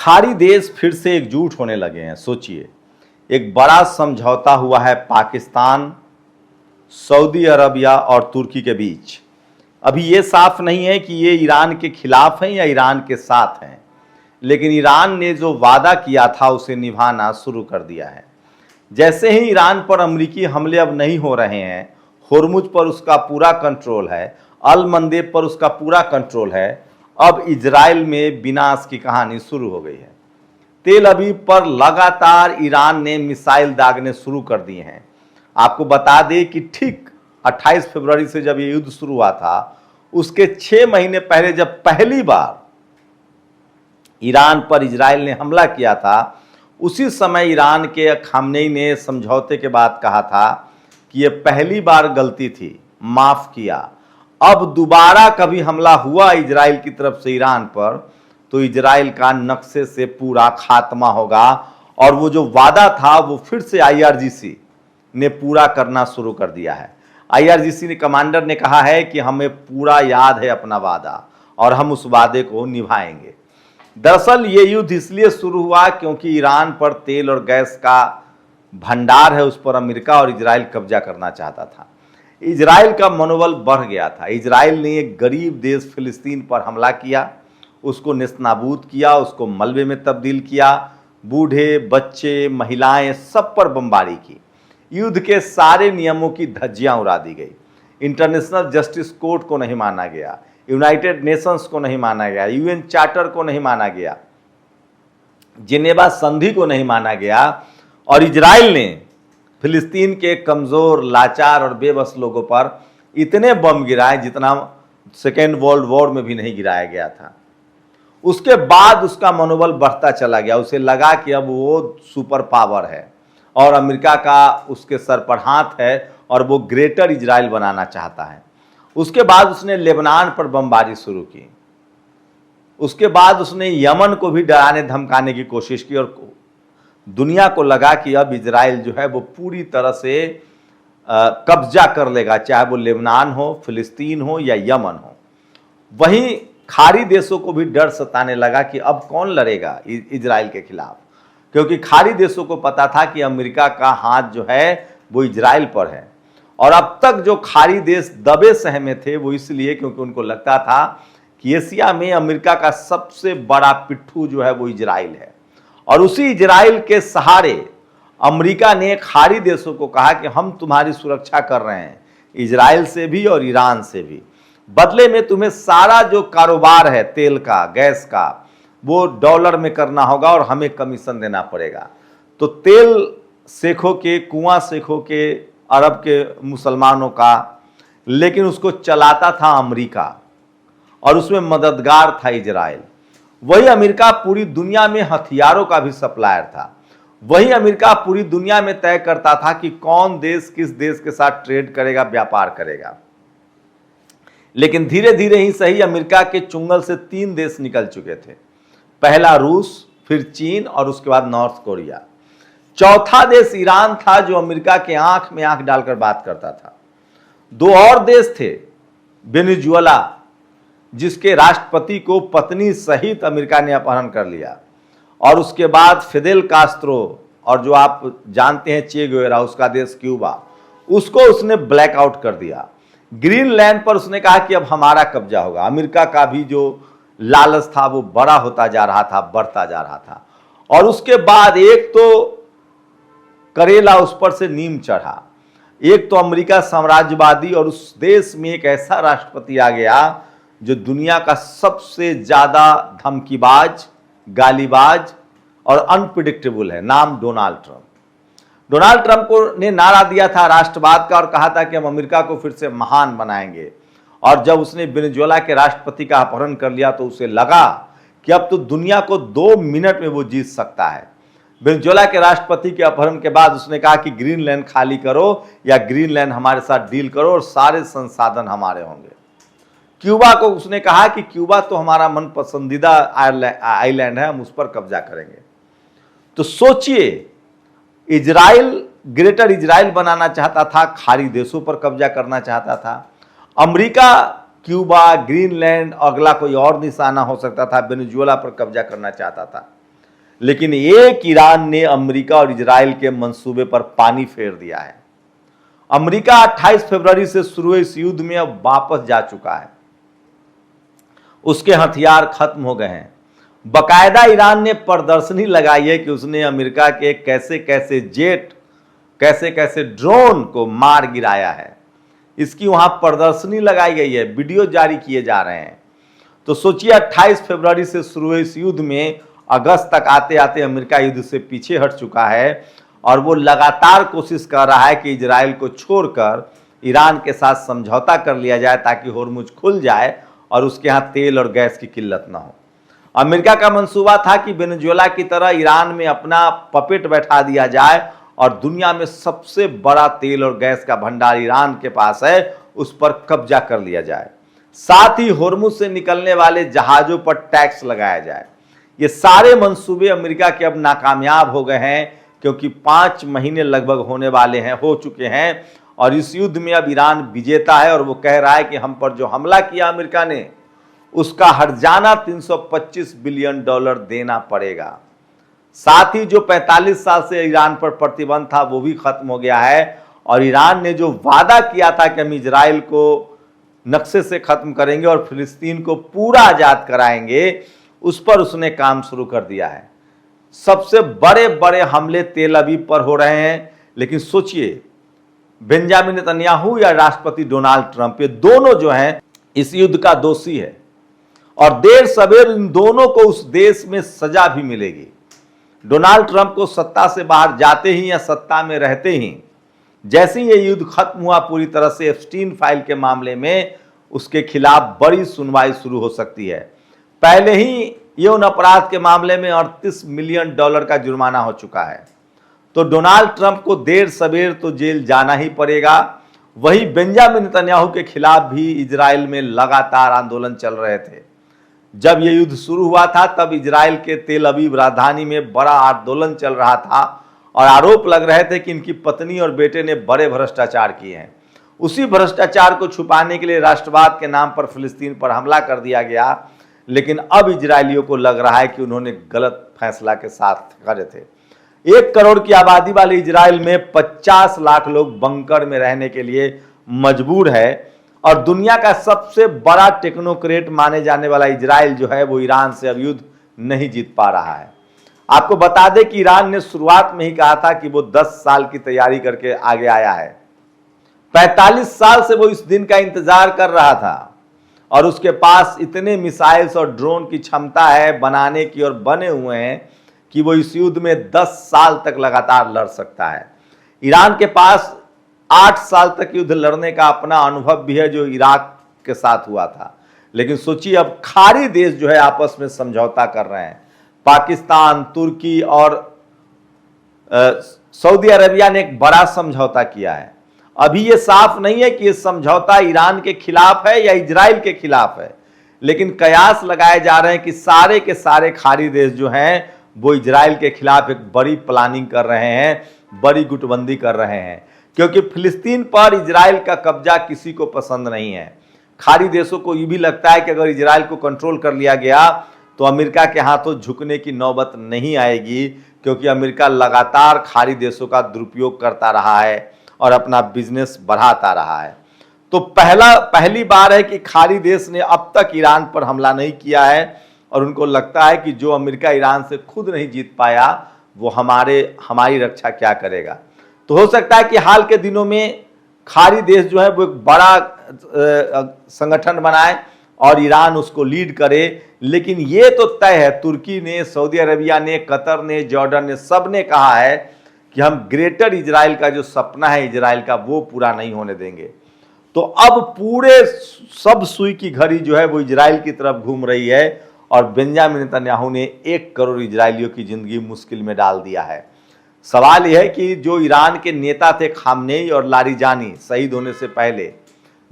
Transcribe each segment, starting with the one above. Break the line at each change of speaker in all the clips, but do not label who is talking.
खाड़ी देश फिर से एकजुट होने लगे हैं। सोचिए, एक बड़ा समझौता हुआ है पाकिस्तान, सऊदी अरबिया और तुर्की के बीच। अभी ये साफ नहीं है कि ये ईरान के खिलाफ हैं या ईरान के साथ हैं, लेकिन ईरान ने जो वादा किया था उसे निभाना शुरू कर दिया है। जैसे ही ईरान पर अमेरिकी हमले अब नहीं हो रहे हैं, होर्मुज पर उसका पूरा कंट्रोल है, अल मंदेब पर उसका पूरा कंट्रोल है, अब इजराइल में विनाश की कहानी शुरू हो गई है। तेल अवीव पर लगातार ईरान ने मिसाइल दागने शुरू कर दिए हैं। आपको बता दें कि ठीक 28 फरवरी से जब ये युद्ध शुरू हुआ था, उसके 6 महीने पहले जब पहली बार ईरान पर इजराइल ने हमला किया था, उसी समय ईरान के खामनेई ने समझौते के बाद कहा था कि ये पहली बार गलती थी, माफ किया। अब दोबारा कभी हमला हुआ इजराइल की तरफ से ईरान पर, तो इजराइल का नक्शे से पूरा खात्मा होगा और वो जो वादा था वो फिर से आईआरजीसी ने पूरा करना शुरू कर दिया है। आईआरजीसी ने कमांडर ने कहा है कि हमें पूरा याद है अपना वादा और हम उस वादे को निभाएंगे। दरअसल ये युद्ध इसलिए शुरू हुआ क्योंकि ईरान पर तेल और गैस का भंडार है, उस पर अमेरिका और इजराइल कब्जा करना चाहता था। इजराइल का मनोबल बढ़ गया था। इजराइल ने एक गरीब देश फिलिस्तीन पर हमला किया, उसको नेस्तनाबूद किया, उसको मलबे में तब्दील किया, बूढ़े बच्चे महिलाएं सब पर बमबारी की। युद्ध के सारे नियमों की धज्जियां उड़ा दी गई। इंटरनेशनल जस्टिस कोर्ट को नहीं माना गया, यूनाइटेड नेशंस को नहीं माना गया, यूएन चार्टर को नहीं माना गया, जिनेवा संधि को नहीं माना गया, और इजराइल ने फिलिस्तीन के कमजोर, लाचार और बेबस लोगों पर इतने बम गिराए जितना सेकेंड वर्ल्ड वॉर में भी नहीं गिराया गया था। उसके बाद उसका मनोबल बढ़ता चला गया। उसे लगा कि अब वो सुपर पावर है और अमेरिका का उसके सर पर हाथ है और वो ग्रेटर इजराइल बनाना चाहता है। उसके बाद उसने लेबनान पर बमबारी शुरू की। उसके बाद उसने यमन को भी डराने धमकाने की कोशिश की और दुनिया को लगा कि अब इजराइल जो है वो पूरी तरह से कब्जा कर लेगा, चाहे वो लेबनान हो, फिलिस्तीन हो या यमन हो। वहीं खाड़ी देशों को भी डर सताने लगा कि अब कौन लड़ेगा इजराइल के खिलाफ, क्योंकि खाड़ी देशों को पता था कि अमेरिका का हाथ जो है वो इजराइल पर है। और अब तक जो खाड़ी देश दबे सहमे थे वो इसलिए क्योंकि उनको लगता था कि एशिया में अमेरिका का सबसे बड़ा पिट्ठू जो है वो इजराइल है। और उसी इजराइल के सहारे अमेरिका ने खाड़ी देशों को कहा कि हम तुम्हारी सुरक्षा कर रहे हैं, इजराइल से भी और ईरान से भी। बदले में तुम्हें सारा जो कारोबार है तेल का, गैस का, वो डॉलर में करना होगा और हमें कमीशन देना पड़ेगा। तो तेल सेखों के, कुआं सेखों के, अरब के मुसलमानों का, लेकिन उसको चलाता था अमेरिका और उसमें मददगार था इजराइल। वही अमेरिका पूरी दुनिया में हथियारों का भी सप्लायर था। वही अमेरिका पूरी दुनिया में तय करता था कि कौन देश किस देश के साथ ट्रेड करेगा, व्यापार करेगा। लेकिन धीरे धीरे ही सही अमेरिका के चुंगल से 3 देश निकल चुके थे। पहला रूस, फिर चीन और उसके बाद नॉर्थ कोरिया। चौथा देश ईरान था जो अमेरिका के आंख में आंख डालकर बात करता था। 2 और देश थे, वेनेजुएला, जिसके राष्ट्रपति को पत्नी सहित अमेरिका ने अपहरण कर लिया, और उसके बाद फिदेल कास्त्रो, और जो आप जानते हैं चे गुवेरा, उसका देश क्यूबा, उसको उसने ब्लैकआउट कर दिया। ग्रीनलैंड पर उसने कहा कि अब हमारा कब्जा होगा। अमेरिका का भी जो लालच था वो बड़ा होता जा रहा था, बढ़ता जा रहा था। और उसके बाद एक तो करेला उस पर से नीम चढ़ा, एक तो अमेरिका साम्राज्यवादी, और उस देश में एक ऐसा राष्ट्रपति आ गया जो दुनिया का सबसे ज्यादा धमकीबाज, गालीबाज और अनप्रिडिक्टेबल है। नाम डोनाल्ड ट्रंप। डोनाल्ड ट्रंप को ने नारा दिया था राष्ट्रवाद का और कहा था कि हम अमेरिका को फिर से महान बनाएंगे। और जब उसने वेनेजुएला के राष्ट्रपति का अपहरण कर लिया तो उसे लगा कि अब तो दुनिया को 2 मिनट में वो जीत सकता है। वेनेजुएला के राष्ट्रपति के अपहरण के बाद उसने कहा कि ग्रीनलैंड खाली करो या ग्रीनलैंड हमारे साथ डील करो और सारे संसाधन हमारे होंगे। क्यूबा को उसने कहा कि क्यूबा तो हमारा मन पसंदीदा आइलैंड है, हम उस पर कब्जा करेंगे। तो सोचिए, इजराइल ग्रेटर इजराइल बनाना चाहता था, खाड़ी देशों पर कब्जा करना चाहता था। अमेरिका क्यूबा, ग्रीनलैंड, अगला कोई और निशाना हो सकता था, वेनेजुएला पर कब्जा करना चाहता था। लेकिन एक ईरान ने अमेरिका और इजराइल के मंसूबे पर पानी फेर दिया है। अमेरिका 28 फरवरी से शुरू हुए इस युद्ध में अब वापस जा चुका है। उसके हथियार खत्म हो गए हैं। बकायदा ईरान ने प्रदर्शनी लगाई है कि उसने अमेरिका के कैसे कैसे जेट, कैसे कैसे ड्रोन को मार गिराया है। इसकी वहां प्रदर्शनी लगाई गई है, वीडियो जारी किए जा रहे हैं। तो सोचिए 28 फरवरी से शुरू हुए इस युद्ध में अगस्त तक आते आते अमेरिका युद्ध से पीछे हट चुका है और वो लगातार कोशिश कर रहा है कि इजराइल को छोड़कर ईरान के साथ समझौता कर लिया जाए ताकि होर्मुज खुल जाए और उसके यहाँ तेल और गैस की किल्लत ना हो। अमेरिका का मंसूबा था कि वेनेजुएला की तरह ईरान में अपना पपेट बैठा दिया जाए और दुनिया में सबसे बड़ा तेल और गैस का भंडार ईरान के पास है, उस पर कब्जा कर लिया जाए। साथ ही होर्मुज से निकलने वाले जहाजों पर टैक्स लगाया जाए। ये सारे मंसूबे अमेरिका के अब नाकामयाब हो गए हैं क्योंकि 5 महीने लगभग होने वाले हैं, हो चुके हैं और इस युद्ध में अब ईरान विजेता है और वो कह रहा है कि हम पर जो हमला किया अमेरिका ने उसका हर्जाना $325 बिलियन देना पड़ेगा। साथ ही जो 45 साल से ईरान पर प्रतिबंध था वो भी खत्म हो गया है और ईरान ने जो वादा किया था कि हम इजराइल को नक्शे से खत्म करेंगे और फिलिस्तीन को पूरा आजाद कराएंगे, उस पर उसने काम शुरू कर दिया है। सबसे बड़े बड़े हमले तेल अवीव पर हो रहे हैं, लेकिन सोचिए बेंजामिन नेतन्याहू या राष्ट्रपति डोनाल्ड ट्रंप, ये दोनों जो हैं इस युद्ध का दोषी है और देर सवेर इन दोनों को उस देश में सजा भी मिलेगी। डोनाल्ड ट्रंप को सत्ता से बाहर जाते ही या सत्ता में रहते ही जैसे ही ये युद्ध खत्म हुआ पूरी तरह से एप्स्टीन फाइल के मामले में उसके खिलाफ बड़ी सुनवाई शुरू हो सकती है। पहले ही यौन अपराध के मामले में $38 मिलियन का जुर्माना हो चुका है। तो डोनाल्ड ट्रंप को देर सवेर तो जेल जाना ही पड़ेगा। वही बेंजामिन नेतन्याहू के खिलाफ भी इजराइल में लगातार आंदोलन चल रहे थे। जब यह युद्ध शुरू हुआ था तब इजराइल के तेल अवीव राजधानी में बड़ा आंदोलन चल रहा था और आरोप लग रहे थे कि इनकी पत्नी और बेटे ने बड़े भ्रष्टाचार किए हैं। उसी भ्रष्टाचार को छुपाने के लिए राष्ट्रवाद के नाम पर फिलिस्तीन पर हमला कर दिया गया, लेकिन अब इजरायलियों को लग रहा है कि उन्होंने गलत फैसला के साथ करे थे। 1 करोड़ की आबादी वाले इजराइल में 50 लाख लोग बंकर में रहने के लिए मजबूर है और दुनिया का सबसे बड़ा टेक्नोक्रेट माने जाने वाला इजराइल जो है वो ईरान से अब युद्ध नहीं जीत पा रहा है। आपको बता दें कि ईरान ने शुरुआत में ही कहा था कि वो 10 साल की तैयारी करके आगे आया है। 45 साल से वो इस दिन का इंतजार कर रहा था और उसके पास इतने मिसाइल्स और ड्रोन की क्षमता है बनाने की और बने हुए हैं कि वो इस युद्ध में 10 साल तक लगातार लड़ सकता है। ईरान के पास 8 साल तक युद्ध लड़ने का अपना अनुभव भी है जो इराक के साथ हुआ था। लेकिन सोचिए अब खाड़ी देश जो है आपस में समझौता कर रहे हैं। पाकिस्तान, तुर्की और सऊदी अरेबिया ने एक बड़ा समझौता किया है। अभी ये साफ नहीं है कि ये समझौता ईरान के खिलाफ है या इजराइल के खिलाफ है, लेकिन कयास लगाए जा रहे हैं कि सारे के सारे खाड़ी देश जो हैं वो इजराइल के खिलाफ एक बड़ी प्लानिंग कर रहे हैं, बड़ी गुटबंदी कर रहे हैं, क्योंकि फिलिस्तीन पर इजराइल का कब्जा किसी को पसंद नहीं है। खाड़ी देशों को ये भी लगता है कि अगर इजराइल को कंट्रोल कर लिया गया तो अमेरिका के हाथों झुकने की नौबत नहीं आएगी, क्योंकि अमेरिका लगातार खाड़ी देशों का दुरुपयोग करता रहा है और अपना बिजनेस बढ़ाता रहा है। तो पहली बार है कि खाड़ी देश ने अब तक ईरान पर हमला नहीं किया है और उनको लगता है कि जो अमेरिका ईरान से खुद नहीं जीत पाया वो हमारी रक्षा क्या करेगा। तो हो सकता है कि हाल के दिनों में खाड़ी देश जो है वो एक बड़ा संगठन बनाए और ईरान उसको लीड करे, लेकिन ये तो तय है, तुर्की ने, सऊदी अरेबिया ने, कतर ने, जॉर्डन ने, सब ने कहा है कि हम ग्रेटर इजराइल का जो सपना है इजराइल का वो पूरा नहीं होने देंगे। तो अब पूरे सब सुई की घड़ी जो है वो इजराइल की तरफ घूम रही है और बेंजामिन नेतन्याहू ने 1 करोड़ इजरायलियों की जिंदगी मुश्किल में डाल दिया है। सवाल यह है कि जो ईरान के नेता थे खामनेई और लारिजानी शहीद होने से पहले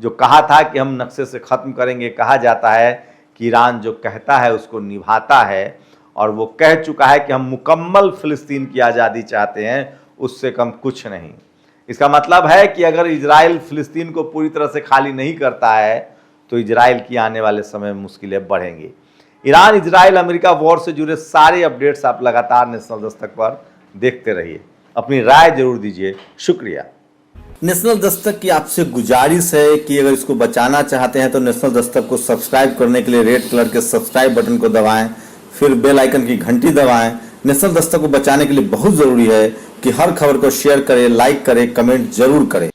जो कहा था कि हम नक्शे से खत्म करेंगे, कहा जाता है कि ईरान जो कहता है उसको निभाता है और वो कह चुका है कि हम मुकम्मल फिलिस्तीन की आज़ादी चाहते हैं, उससे कम कुछ नहीं। इसका मतलब है कि अगर इजराइल फिलिस्तीन को पूरी तरह से खाली नहीं करता है तो इजराइल की आने वाले समय में मुश्किलें बढ़ेंगी। ईरान, इजराइल, अमेरिका वॉर से जुड़े सारे अपडेट्स आप लगातार नेशनल दस्तक पर देखते रहिए। अपनी राय जरूर दीजिए। शुक्रिया।
नेशनल दस्तक की आपसे गुजारिश है कि अगर इसको बचाना चाहते हैं तो नेशनल दस्तक को सब्सक्राइब करने के लिए रेड कलर के सब्सक्राइब बटन को दबाएं, फिर बेल आइकन की घंटी दबाएं। नेशनल दस्तक को बचाने के लिए बहुत जरूरी है कि हर खबर को शेयर करें, लाइक करें, कमेंट जरूर करें।